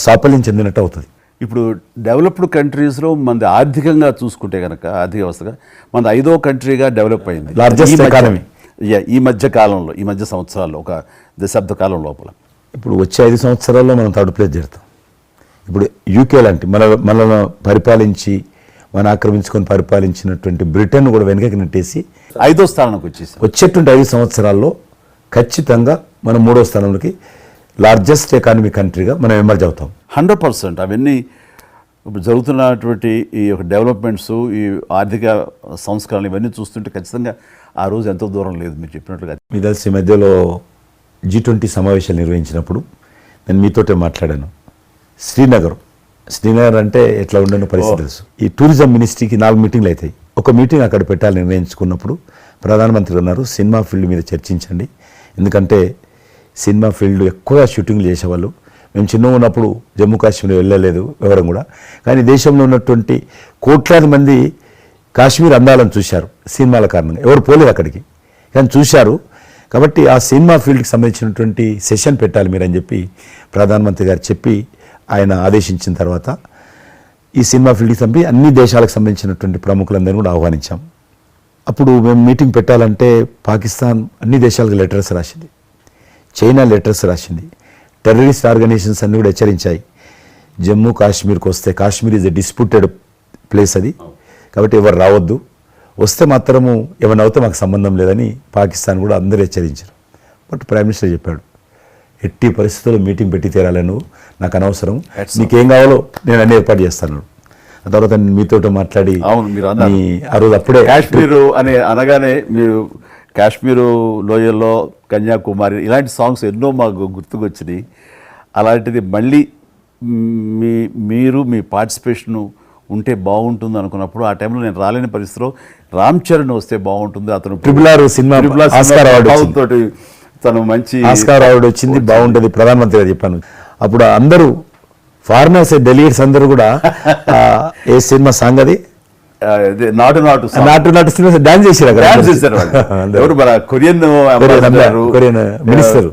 సాఫల్యం చెందినట్టు అవుతుంది. ఇప్పుడు డెవలప్డ్ కంట్రీస్లో మనది ఆర్థికంగా చూసుకుంటే కనుక ఆర్థిక వ్యవస్థగా మనది 5వ కంట్రీగా డెవలప్ అయింది. లార్జెస్ట్ ఎకానమీ ఈ మధ్య కాలంలో, ఈ మధ్య సంవత్సరాల్లో, ఒక దశాబ్ద కాలం లోపల. ఇప్పుడు వచ్చే 5 సంవత్సరాల్లో మనం థర్డ్ ప్లేస్ చేరుతాం. ఇప్పుడు యూకే లాంటి మనల్ని పరిపాలించి ఆక్రమించుకొని పరిపాలించినటువంటి బ్రిటన్ కూడా వెనుకకి నెట్టేసి 5వ స్థానానికి వచ్చేటువంటి 5 సంవత్సరాల్లో ఖచ్చితంగా మనం 3వ స్థానంలోకి లార్జెస్ట్ ఎకానమీ కంట్రీగా మనం ఎమర్జ్ అవుతాం. 100%. అవన్నీ ఇప్పుడు జరుగుతున్నటువంటి ఈ యొక్క డెవలప్మెంట్స్, ఈ ఆర్థిక సంస్కరణలు ఇవన్నీ చూస్తుంటే ఖచ్చితంగా ఆ రోజు ఎంతో దూరం లేదు మీరు చెప్పినట్లుగా. మీ తెలిసి మధ్యలో G20 సమావేశాలు నిర్వహించినప్పుడు నేను మీతోటే మాట్లాడాను. శ్రీనగర్ అంటే ఎట్లా ఉండని పరిస్థితి తెలుసు. ఈ టూరిజం మినిస్ట్రీకి 4 మీటింగ్లు అవుతాయి. ఒక మీటింగ్ అక్కడ పెట్టాలని నిర్ణయించుకున్నప్పుడు ప్రధానమంత్రి ఉన్నారు, సినిమా ఫీల్డ్ మీద చర్చించండి. ఎందుకంటే సినిమా ఫీల్డ్ ఎక్కువగా షూటింగ్లు చేసేవాళ్ళు. మేము చిన్నగా ఉన్నప్పుడు జమ్మూ కాశ్మీర్ వెళ్ళలేదు ఎవరం కూడా. కానీ దేశంలో ఉన్నటువంటి కోట్లాది మంది కాశ్మీర్ అందాలను చూశారు సినిమాల కారణంగా. ఎవరు పోలేదు అక్కడికి, కానీ చూశారు. కాబట్టి ఆ సినిమా ఫీల్డ్కి సంబంధించినటువంటి సెషన్ పెట్టాలి మీరు అని చెప్పి ప్రధానమంత్రి గారు చెప్పి ఆయన ఆదేశించిన తర్వాత ఈ సినిమా ఫీల్డ్కి సంబంధించి అన్ని దేశాలకు సంబంధించినటువంటి ప్రముఖులందరినీ కూడా ఆహ్వానించాం. అప్పుడు మేము మీటింగ్ పెట్టాలంటే పాకిస్తాన్ అన్ని దేశాలకు లెటర్స్ రాసింది, చైనా లెటర్స్ రాసింది, టెర్రరిస్ట్ ఆర్గనైజేషన్స్ అన్నీ కూడా హెచ్చరించాయి. జమ్మూ కాశ్మీర్కి వస్తే, Kashmir is a disputed place అది, కాబట్టి ఎవరు రావద్దు, వస్తే మాత్రము ఏమైనా అవుతే మాకు సంబంధం లేదని పాకిస్తాన్ కూడా అందరూ హెచ్చరించారు. బట్ ప్రైమ్ మినిస్టర్ చెప్పాడు, ఎట్టి పరిస్థితుల్లో మీటింగ్ పెట్టి తీరాలి, నువ్వు నాకు అనవసరం, నీకేం కావాలో నేను అన్ని ఏర్పాటు చేస్తాను. ఆ తర్వాత నేను మీతో మాట్లాడి ఆ రోజు అప్పుడే కాశ్మీరు అని అనగానే మీరు కాశ్మీరు లోయల్లో కన్యాకుమారి ఇలాంటి సాంగ్స్ ఎన్నో మాకు గుర్తుకొచ్చినాయి. అలాంటిది మళ్ళీ మీరు మీ పార్టిసిపేషను ఉంటే బాగుంటుంది అనుకున్నప్పుడు ఆ టైంలో నేను రాలేని పరిస్థితిలో రామ్ చరణ్ వస్తే బాగుంటుంది, అతను ట్రిపుల్ సినిమా తోటి తను మంచి ఆస్కార్ అవార్డు వచ్చింది, బాగుంటుంది ప్రధానమంత్రి గారు చెప్పాను. అప్పుడు అందరూ ఫారినర్స్ డెలిగేట్స్ అందరూ కూడా ఏ సినిమా సాంగ్ అది నాటు సినిమా డాన్స్ చేశారు. ఎవరు మన కొరియన్ మినిస్టర్